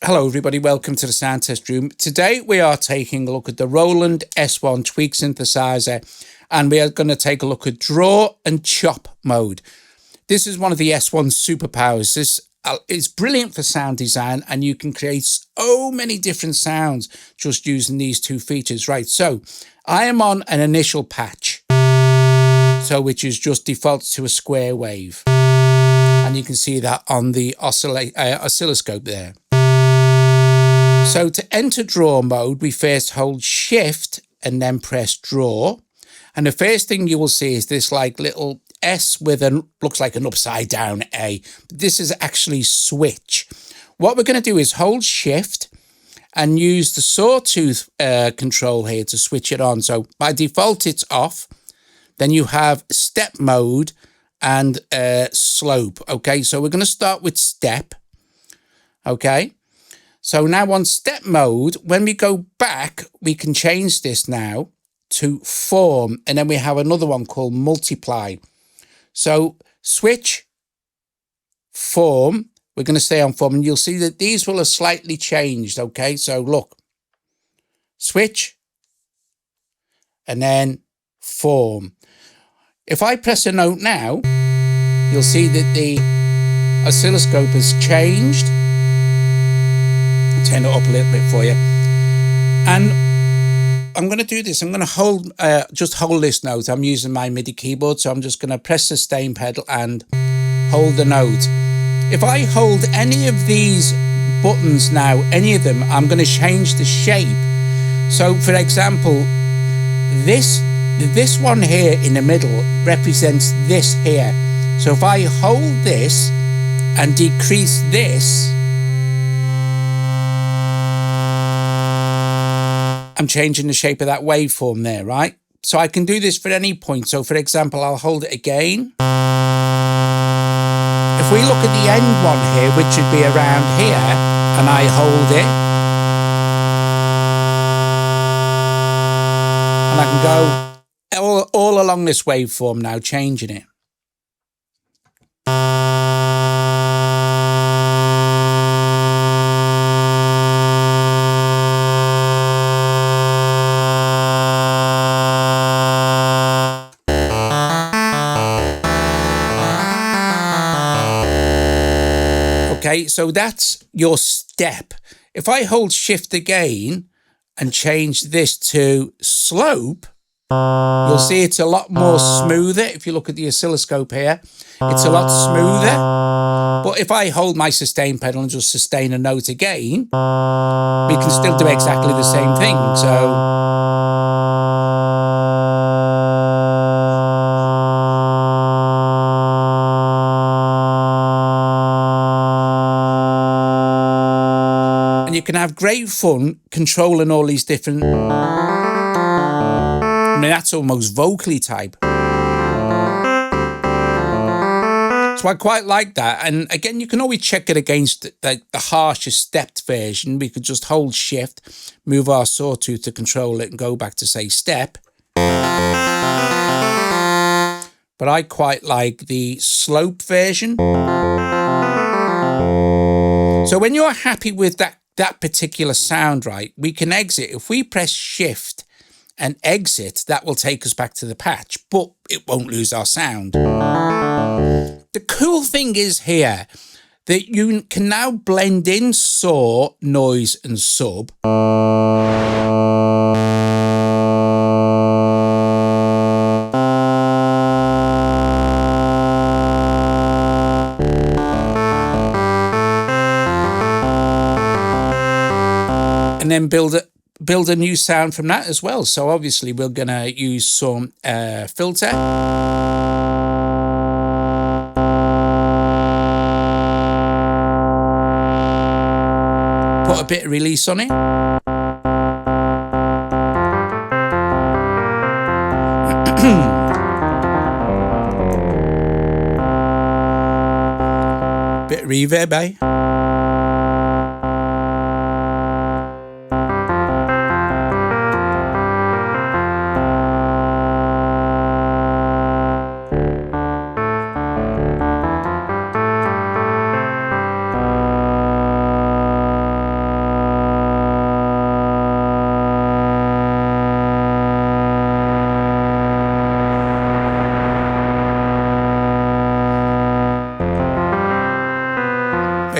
Hello everybody, welcome to the Sound Test Room. Today we are taking a look at the Roland S1 tweak synthesizer, and we are going to take a look at draw and chop mode. This is one of the S1's superpowers. This is brilliant for sound design, and you can create so many different sounds just using these two features. Right, so I am on an initial patch, which is just default to a square wave, and you can see that on the oscilloscope there. So to enter draw mode, we first hold shift and then press draw. And the first thing you will see is this like little S with looks like an upside down A. But this is actually switch. What we're going to do is hold shift and use the sawtooth control here to switch it on. So by default, it's off. Then you have step mode and slope. Okay, so we're going to start with step. Okay. So now on step mode, when we go back, we can change this now to form. And then we have another one called multiply. So switch, form. We're going to stay on form. And you'll see that these will have slightly changed. Okay, so look. Switch. And then form. If I press a note now, you'll see that the oscilloscope has changed. Turn it up a little bit for you, and I'm going to do this. I'm going to hold just hold this note. I'm using my MIDI keyboard, so I'm just going to press the sustain pedal and hold the note. If I hold any of these buttons now, any of them, I'm going to change the shape. So for example, this one here in the middle represents this here. So if I hold this and decrease this, I'm changing the shape of that waveform there, right? So I can do this for any point. So for example, I'll hold it again. If we look at the end one here, which would be around here, and I hold it, and I can go all along this waveform now, changing it. Okay, so that's your step. If I hold shift again and change this to slope, you'll see it's a lot more smoother. If you look at the oscilloscope here, it's a lot smoother. But if I hold my sustain pedal and just sustain a note again, we can still do exactly the same thing. So and you can have great fun controlling all these different, I mean, that's almost vocally type. So I quite like that. And again, you can always check it against the harsher stepped version. We could just hold shift, move our sawtooth to control it and go back to say step. But I quite like the slope version. So when you're happy with that particular sound, right, we can exit. If we press shift and exit, that will take us back to the patch, but it won't lose our sound. The cool thing is here that you can now blend in saw, noise, and sub. And then build a new sound from that as well. So obviously we're going to use some filter. Put a bit of release on it. Bit of reverb, eh?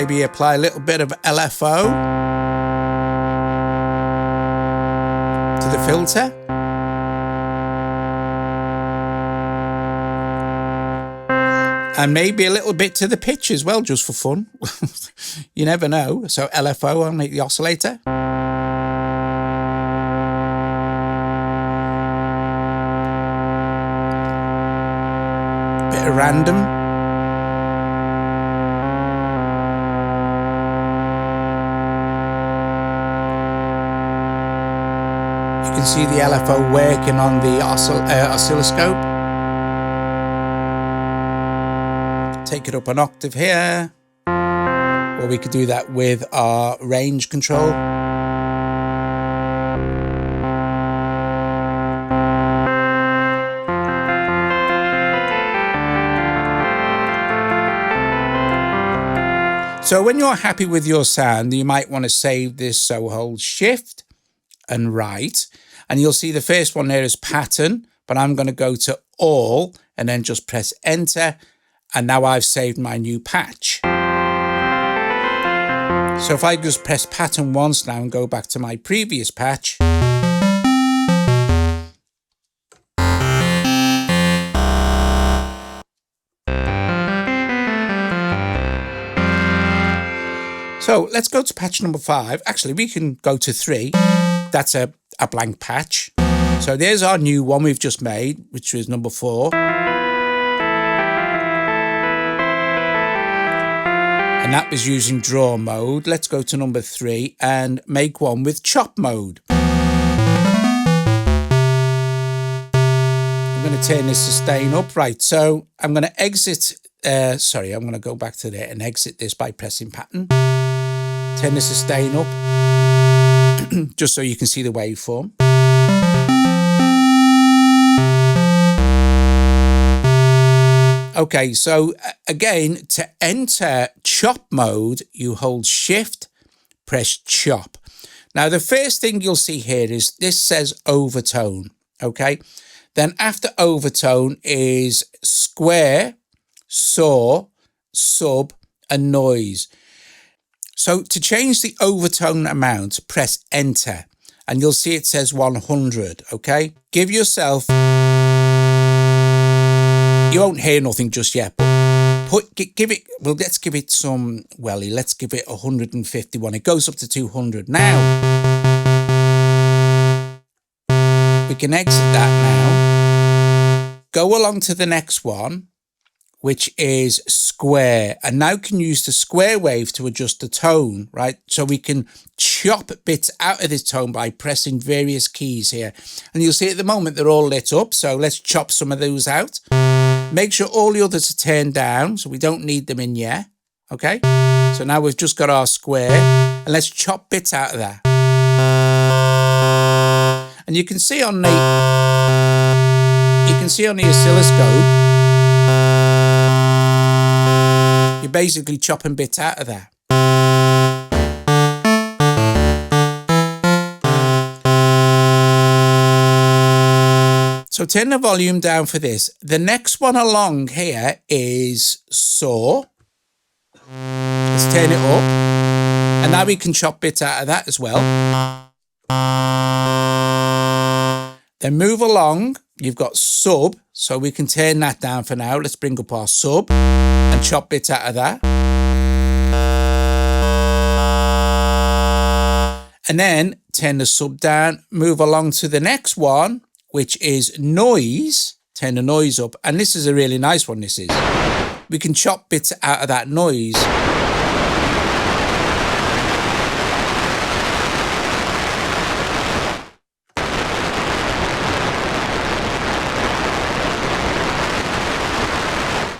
Maybe apply a little bit of LFO to the filter. And maybe a little bit to the pitch as well, just for fun. You never know. So LFO on the oscillator. Bit of random. You can see the LFO working on the oscilloscope. Take it up an octave here, or we could do that with our range control. So when you're happy with your sound, you might want to save this, so hold Shift and Right, and you'll see the first one there is pattern, but I'm going to go to all and then just press enter. And now I've saved my new patch. So if I just press pattern once now and go back to my previous patch. So let's go to patch number 5. Actually, we can go to 3. That's a blank patch. So there's our new one we've just made, which was number 4. And that was using draw mode. Let's go to number 3 and make one with chop mode. I'm going to turn this sustain up. Right, so I'm going to exit. I'm going to go back to there and exit this by pressing pattern. Turn the sustain up, just so you can see the waveform. Okay, so again, to enter chop mode, you hold Shift, press chop. Now, the first thing you'll see here is this says overtone, okay? Then after overtone is square, saw, sub, and noise. So to change the overtone amount, press enter, and you'll see it says 100, okay? Give yourself... You won't hear nothing just yet, but let's give it some welly. Let's give it 151. It goes up to 200. Now, we can exit that now. Go along to the next one, which is square. And now can use the square wave to adjust the tone, right? So we can chop bits out of this tone by pressing various keys here. And you'll see at the moment they're all lit up. So let's chop some of those out. Make sure all the others are turned down, so we don't need them in yet, okay? So now we've just got our square, and let's chop bits out of that. And you can see on the oscilloscope, you're basically chopping bits out of that. So turn the volume down for this. The next one along here is saw. Let's turn it up. And now we can chop bits out of that as well. Then move along. You've got sub. So we can turn that down for now. Let's bring up our sub and chop bits out of that. And then turn the sub down. Move along to the next one, which is noise. Turn the noise up. And this is a really nice one, this is. We can chop bits out of that noise.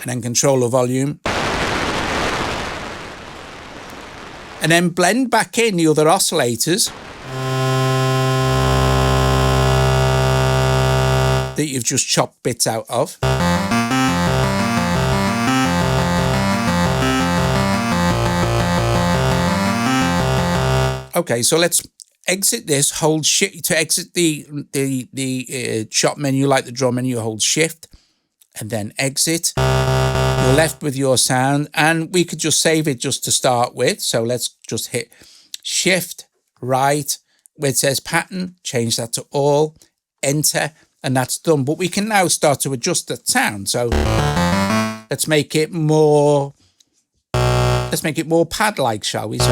And then control the volume. And then blend back in the other oscillators that you've just chopped bits out of. Okay, so let's exit this. Hold Shift to exit the chop menu, like the drum menu. Hold Shift and then exit. You'll left with your sound, and we could just save it just to start with. So let's just hit Shift right where it says pattern, change that to all, enter, and that's done. But we can now start to adjust the sound. So let's make it more pad-like, shall we? So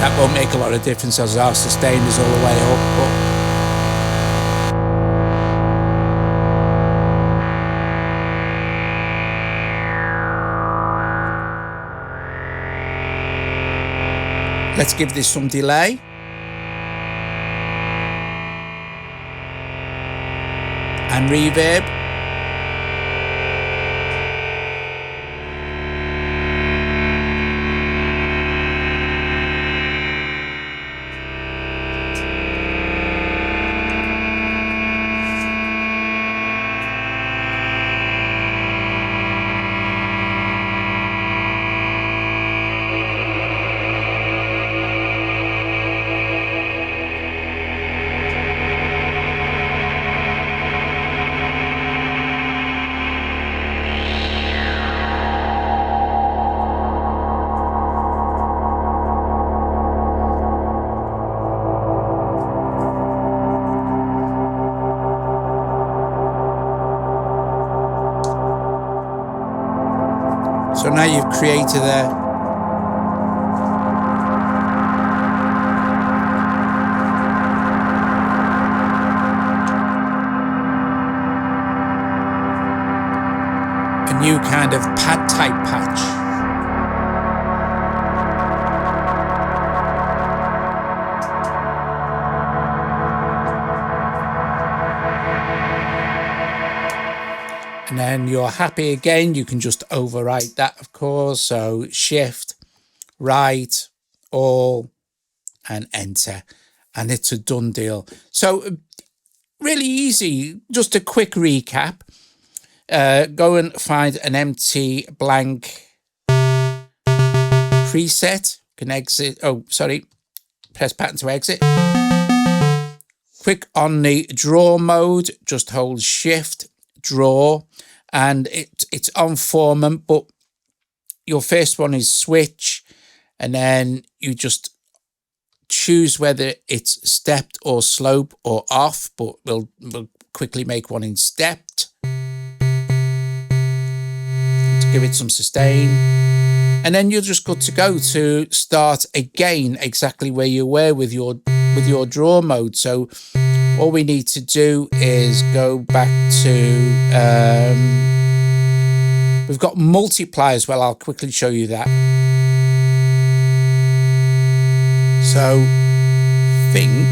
that won't make a lot of difference as our sustain is all the way up, but let's give this some delay. And reverb. So now you've created a new kind of pad type patch. And then you're happy again, you can just overwrite that, of course. So Shift, right, all, and enter. And it's a done deal. So really easy. Just a quick recap. Go and find an empty blank preset. Can exit. Oh, sorry. Press pattern to exit. Quick on the draw mode. Just hold Shift, draw. And it's on formant, but your first one is switch, and then you just choose whether it's stepped or slope or off, but we'll quickly make one in stepped to give it some sustain, and then you're just good to go to start again exactly where you were with your draw mode. So all we need to do is go back to, we've got multiply as well. I'll quickly show you that. So, think.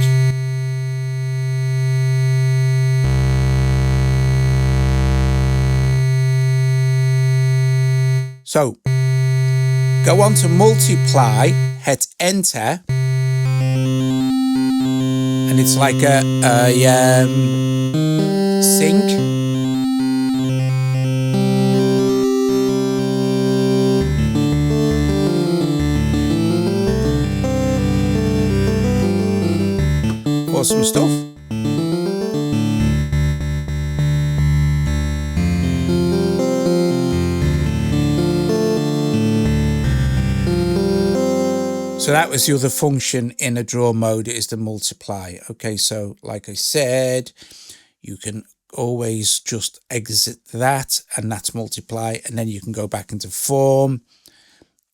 So, go on to multiply, hit enter. And it's like a sync. Awesome stuff. So that was the other function in a draw mode, is the multiply. Okay, so like I said, you can always just exit that, and that's multiply, and then you can go back into form,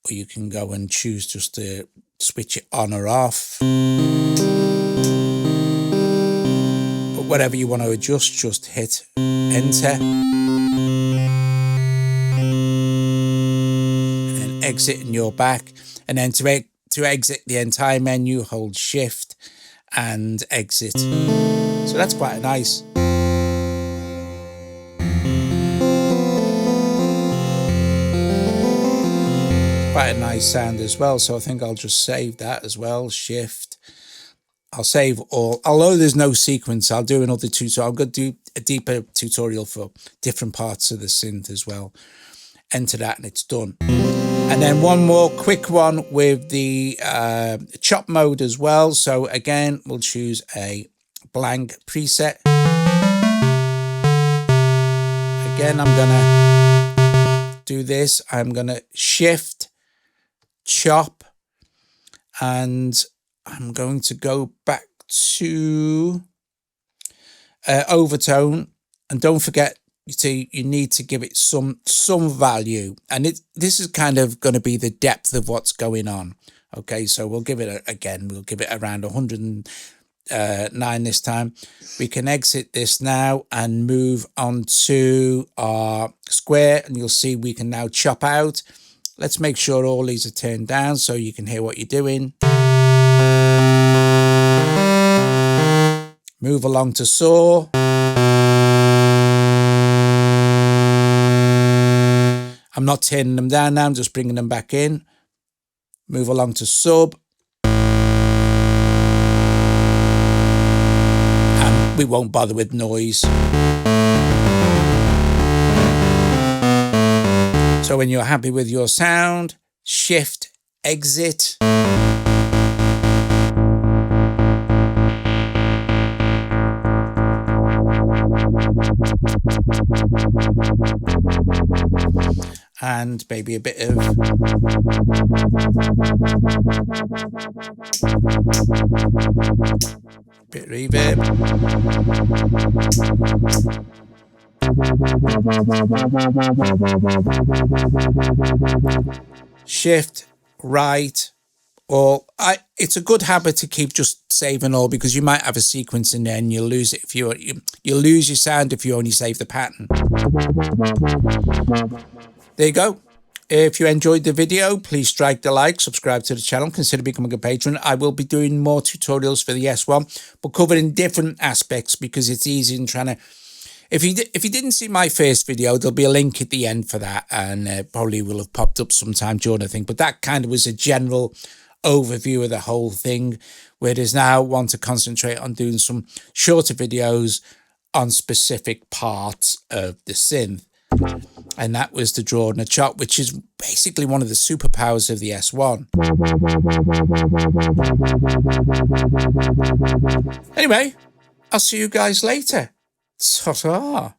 or you can go and choose just to switch it on or off. But whatever you want to adjust, just hit enter. And then exit and you're back. And then to exit the entire menu, hold Shift and exit. So that's quite nice. Quite a nice sound as well. So I think I'll just save that as well. Shift. I'll save all. Although there's no sequence, I'll do another tutorial. I'm going to do a deeper tutorial for different parts of the synth as well. enter that, and it's done. And then one more quick one with the chop mode as well. So again, we'll choose a blank preset. Again, I'm gonna do this. I'm gonna shift, chop, and I'm going to go back to overtone. And don't forget, you need to give it some value, and this is kind of going to be the depth of what's going on. Okay, so we'll give it we'll give it around 109 this time. We can exit this now and move on to our square, and you'll see we can now chop out. Let's make sure all these are turned down so you can hear what you're doing. Move along to saw. I'm not turning them down now, I'm just bringing them back in. Move along to sub. And we won't bother with noise. So when you're happy with your sound, shift, exit. And maybe a bit of reverb. Shift, right, or it's a good habit to keep just saving all, because you might have a sequence in there and you'll lose it if you lose your sound if you only save the pattern. There you go. If you enjoyed the video, please strike the like, subscribe to the channel, consider becoming a patron. I will be doing more tutorials for the S1, but covered in different aspects, because it's easy in trying to... If you didn't see my first video, there'll be a link at the end for that, and probably will have popped up sometime during the thing. But that kind of was a general overview of the whole thing, whereas now I want to concentrate on doing some shorter videos on specific parts of the synth. And that was the draw and the chop, which is basically one of the superpowers of the S1. Anyway, I'll see you guys later. Ta-ta.